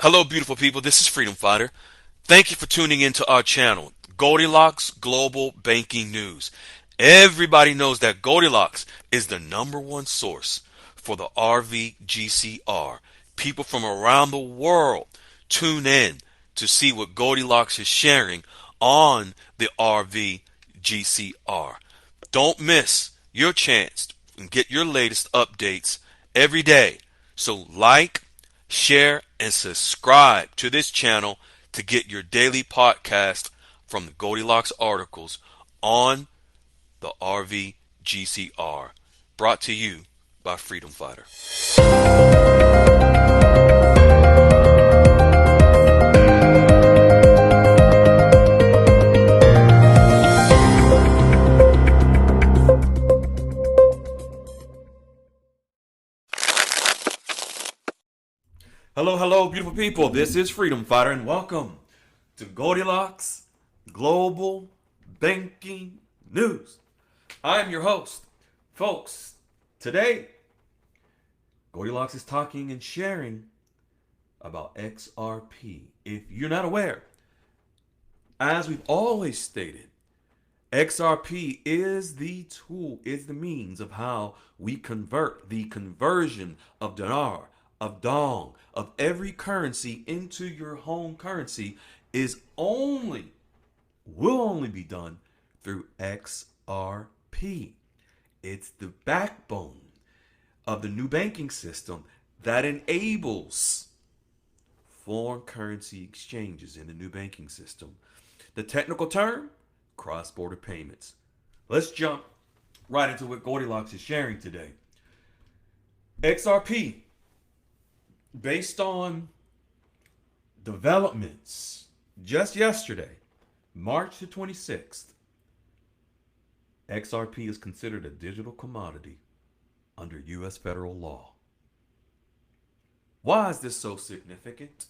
Hello, beautiful people. This is Freedom Fighter. Thank you for tuning into our channel, Goldilocks Global Banking News. Everybody knows that Goldilocks is the #1 source for the RVGCR. People from around the world tune in to see what Goldilocks is sharing on the RVGCR. Don't miss your chance and get your latest updates every day. So like, share, and subscribe to this channel to get your daily podcast from the Goldilocks articles on the RVGCR. Brought to you by Freedom Fighter. Hello, hello, beautiful people. This is Freedom Fighter, and welcome to Goldilocks Global Banking News. I'm your host, folks. Today, Goldilocks is talking and sharing about XRP. If you're not aware, as we've always stated, XRP is the tool, is the means of how we convert the conversion of dinar, of dong, of every currency into your home currency will only be done through XRP. It's the backbone of the new banking system that enables foreign currency exchanges in the new banking system. The technical term, cross-border payments. Let's jump right into what Goldilocks is sharing today. XRP, based on developments just yesterday, March the 26th, XRP is considered a digital commodity under U.S. federal law. Why is this so significant?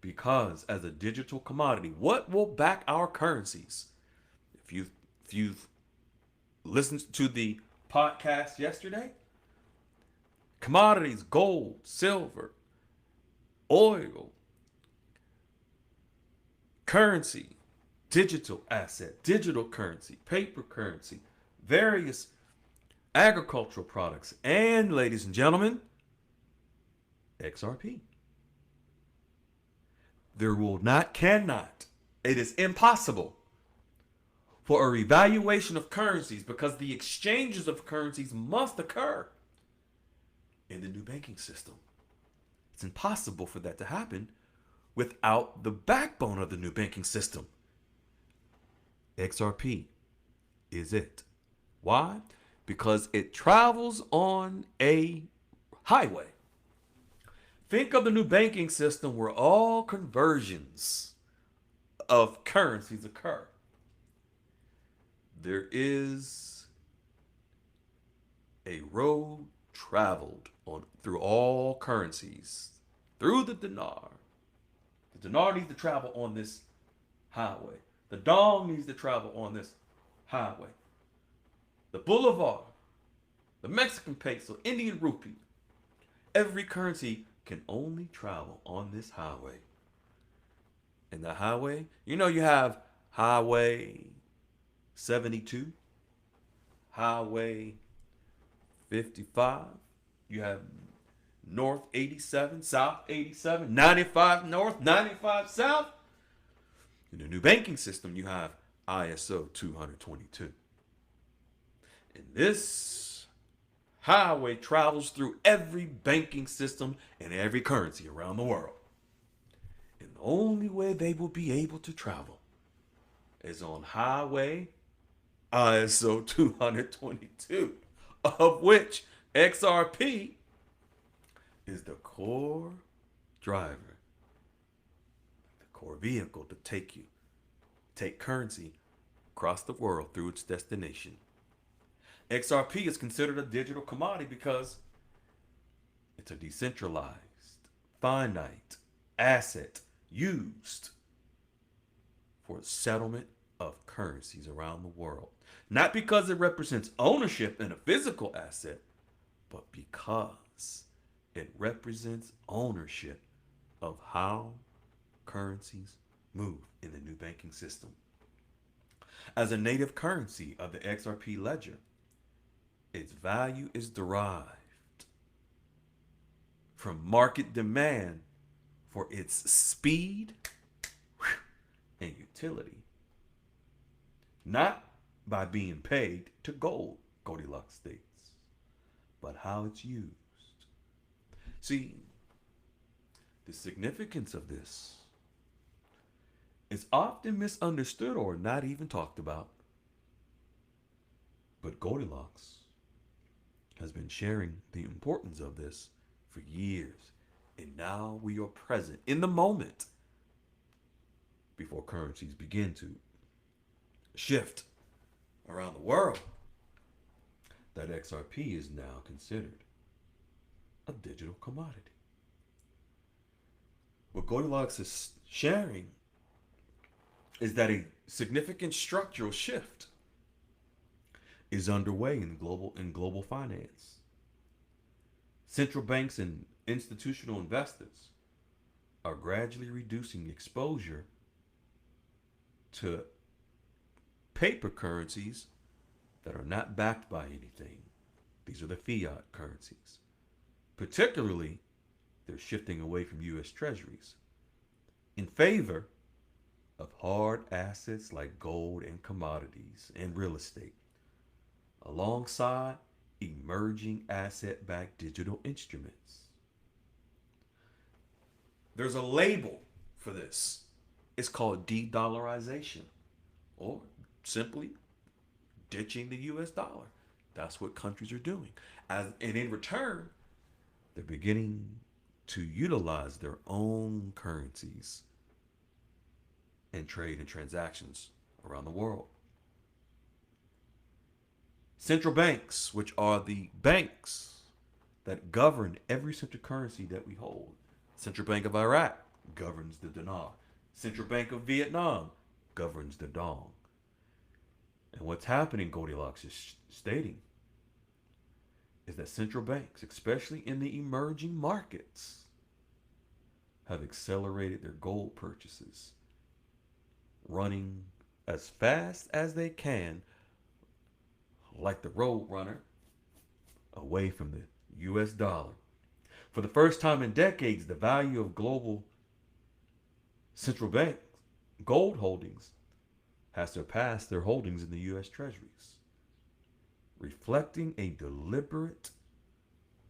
Because as a digital commodity, what will back our currencies? If you've listened to the podcast yesterday, commodities, gold, silver, oil, currency, digital asset, digital currency, paper currency, various agricultural products, and ladies and gentlemen, XRP. It is impossible for a revaluation of currencies because the exchanges of currencies must occur in the new banking system. It's impossible for that to happen without the backbone of the new banking system. XRP is it. Why? Because it travels on a highway. Think of the new banking system where all conversions of currencies occur. There is a road traveled on through all currencies, through the dinar. The dinar needs to travel on this highway. The dong needs to travel on this highway. The bolivar, the Mexican peso, Indian rupee. Every currency can only travel on this highway. And the highway, you have Highway 72, Highway 55, you have North 87, South 87, 95 North, 95 South. In the new banking system, you have ISO 222. And this highway travels through every banking system and every currency around the world. And the only way they will be able to travel is on Highway ISO 222, of which XRP is the core driver, the core vehicle to take currency across the world through its destination. XRP is considered a digital commodity because it's a decentralized, finite asset used for settlement of currencies around the world. Not because it represents ownership in a physical asset, but because It represents ownership of how currencies move in the new banking system. As a native currency of the XRP ledger, its value is derived from market demand for its speed and utility, not by being pegged to gold, Goldilocks states, but how it's used. See, the significance of this is often misunderstood or not even talked about. But Goldilocks has been sharing the importance of this for years. And now we are present in the moment before currencies begin to shift around the world. That XRP is now considered a digital commodity. What Goldilocks is sharing is that a significant structural shift is underway in global finance. Central banks and institutional investors are gradually reducing exposure to paper currencies that are not backed by anything. These are the fiat currencies. Particularly, they're shifting away from US Treasuries in favor of hard assets like gold and commodities and real estate, alongside emerging asset backed digital instruments. There's a label for this. It's called de-dollarization, or simply ditching the US dollar. That's what countries are doing. And in return, they're beginning to utilize their own currencies and trade and transactions around the world. Central banks, which are the banks that govern every central currency that we hold. Central Bank of Iraq governs the dinar. Central Bank of Vietnam governs the dong. And what's happening, Goldilocks is stating, is that central banks, especially in the emerging markets, have accelerated their gold purchases, running as fast as they can, like the road runner, away from the US dollar. For the first time in decades, the value of global central bank gold holdings has surpassed their holdings in the US Treasuries, reflecting a deliberate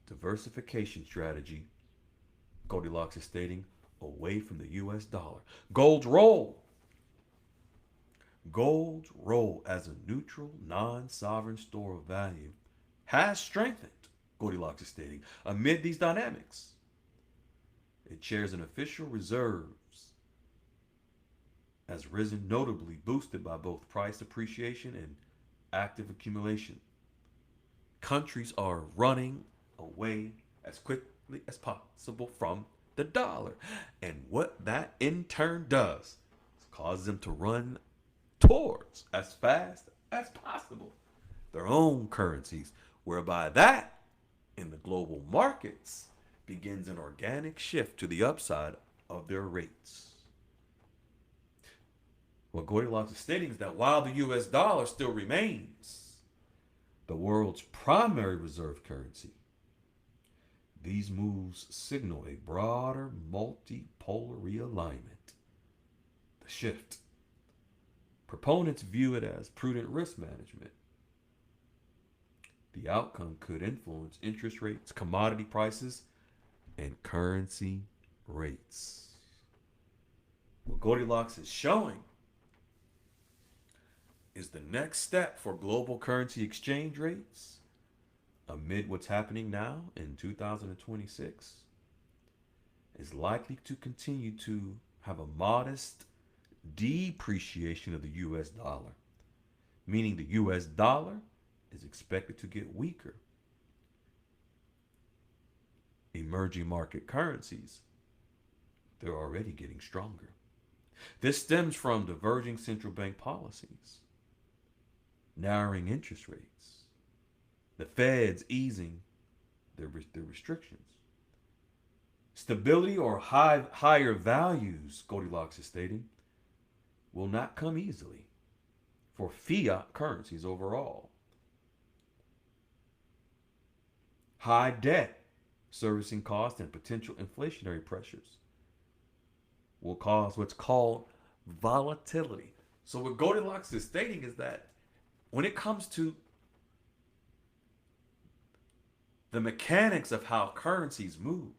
diversification strategy, Goldilocks is stating, away from the US dollar. Gold's role as a neutral, non-sovereign store of value has strengthened, Goldilocks is stating, amid these dynamics. It shares an official reserves has risen notably, boosted by both price appreciation and active accumulation. Countries are running away as quickly as possible from the dollar. And what that in turn does is cause them to run towards, as fast as possible, their own currencies, whereby that in the global markets begins an organic shift to the upside of their rates. What Goldilocks is stating is that while the US dollar still remains the world's primary reserve currency, these moves signal a broader multipolar realignment. The shift. Proponents view it as prudent risk management. The outcome could influence interest rates, commodity prices, and currency rates. What Goldilocks is showing is the next step for global currency exchange rates amid what's happening now in 2026 is likely to continue to have a modest depreciation of the US dollar, meaning the US dollar is expected to get weaker. Emerging market currencies, they're already getting stronger. This stems from diverging central bank policies, narrowing interest rates, the Fed's easing their restrictions, Stability or higher values, Goldilocks is stating, will not come easily for fiat currencies overall. High debt, servicing costs, and potential inflationary pressures will cause what's called volatility. So, what Goldilocks is stating is that when it comes to the mechanics of how currencies move,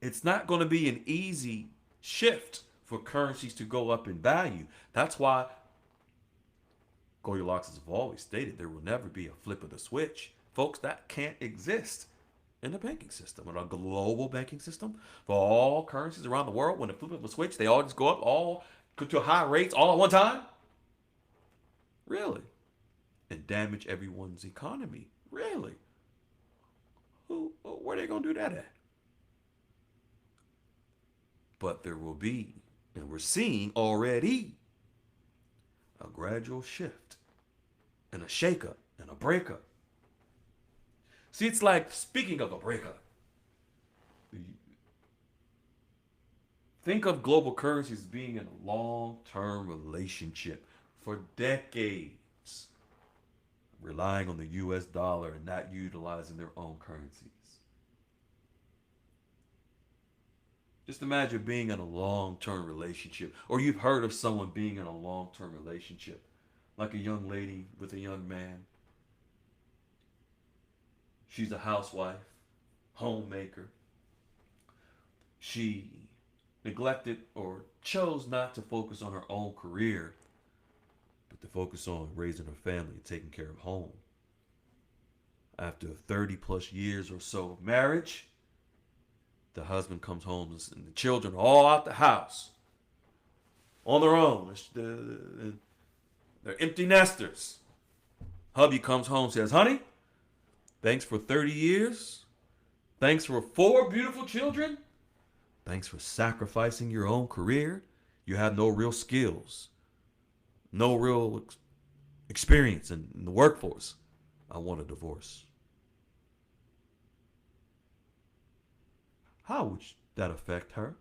it's not going to be an easy shift for currencies to go up in value. That's why Goldilocks has always stated there will never be a flip of the switch. Folks, that can't exist in the banking system, in a global banking system. For all currencies around the world, when the flip of a switch, they all just go up all to high rates all at one time? Really? And damage everyone's economy? Really? Where are they going to do that at? But there will be, and we're seeing already, a gradual shift and a shakeup and a breakup. See, it's like, speaking of a breakup, think of global currencies being in a long-term relationship for decades, relying on the US dollar and not utilizing their own currencies. Just imagine being in a long-term relationship, or you've heard of someone being in a long-term relationship, like a young lady with a young man. She's a housewife, homemaker. She neglected or chose not to focus on her own career, but to focus on raising her family and taking care of home. After 30 plus years or so of marriage, the husband comes home and the children are all out the house on their own. They're empty nesters. Hubby comes home and says, honey, thanks for 30 years. Thanks for 4 beautiful children. Thanks for sacrificing your own career. You have no real skills, no real experience in the workforce. I want a divorce. How would that affect her?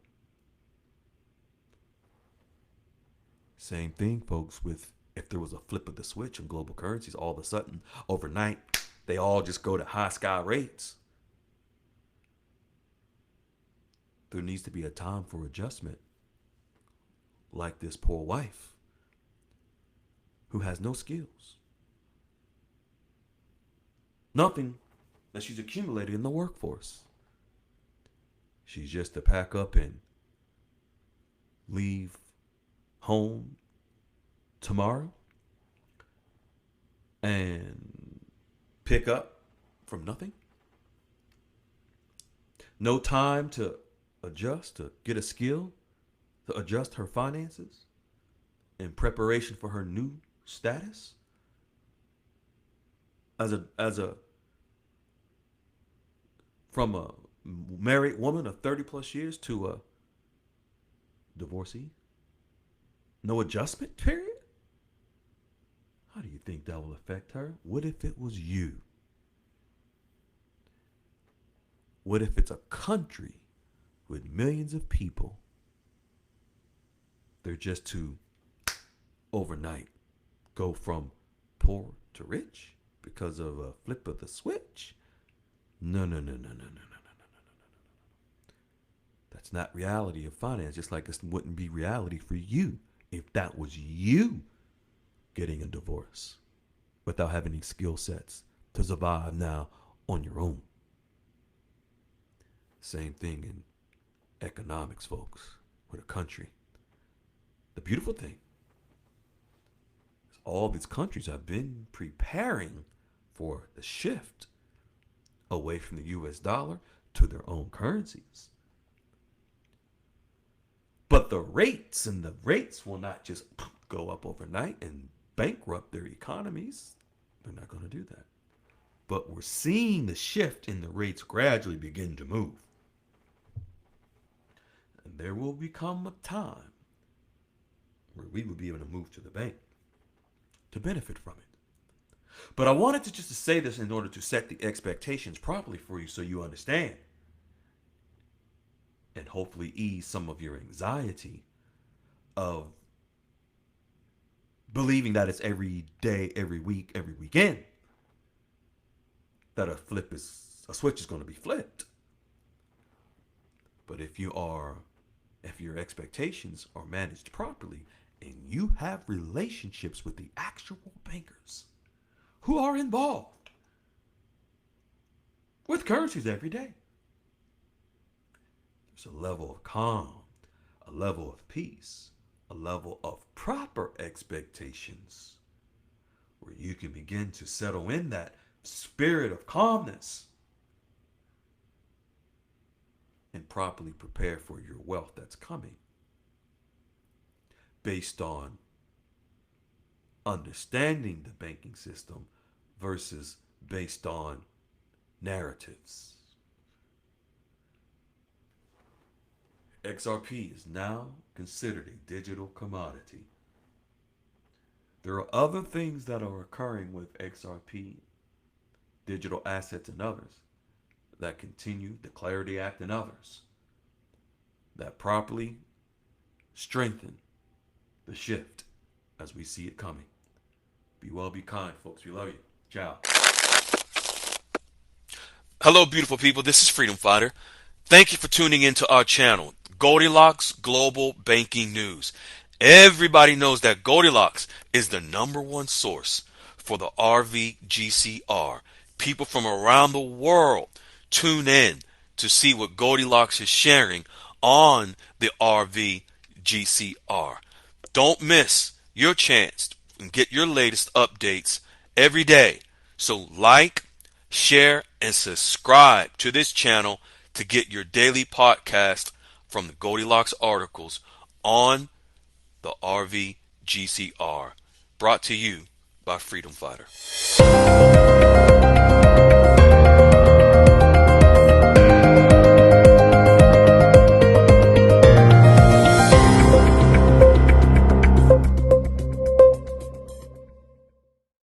Same thing, folks, with if there was a flip of the switch in global currencies, all of a sudden, overnight, they all just go to high sky rates. There needs to be a time for adjustment. Like this poor wife who has no skills. Nothing that she's accumulated in the workforce. She's just to pack up and leave home tomorrow and pick up from nothing. No time to adjust, to get a skill, to adjust her finances in preparation for her new status as a from a married woman of 30 plus years to a divorcee. No adjustment period? How do you think that will affect her? What if it was you? What if it's a country with millions of people? They're just to overnight go from poor to rich because of a flip of the switch? No. That's not reality of finance, just like it wouldn't be reality for you if that was you getting a divorce without having any skill sets to survive now on your own. Same thing in economics, folks, with a country. The beautiful thing is all these countries have been preparing for the shift away from the US dollar to their own currencies. But the rates will not just go up overnight and bankrupt their economies. They're not going to do that. But we're seeing the shift in the rates gradually begin to move. And there will become a time where we will be able to move to the bank to benefit from it. But I wanted to just say this in order to set the expectations properly for you so you understand. and hopefully ease some of your anxiety of believing that it's every day, every week, every weekend that a switch is going to be flipped. But if your expectations are managed properly and you have relationships with the actual bankers who are involved with currencies every day, there's a level of calm, a level of peace, a level of proper expectations where you can begin to settle in that spirit of calmness and properly prepare for your wealth that's coming based on understanding the banking system versus based on narratives. XRP is now considered a digital commodity. There are other things that are occurring with XRP, digital assets, and others that continue, the Clarity Act and others, that properly strengthen the shift as we see it coming. Be well, be kind, folks. We love you. Ciao. Hello, beautiful people. This is Freedom Fighter. Thank you for tuning into our channel, Goldilocks Global Banking News. Everybody knows that Goldilocks is the #1 source for the RVGCR. People from around the world tune in to see what Goldilocks is sharing on the RVGCR. Don't miss your chance and get your latest updates every day. So like, share, and subscribe to this channel to get your daily podcast from the Goldilocks articles on the RVGCR. Brought to you by Freedom Fighter.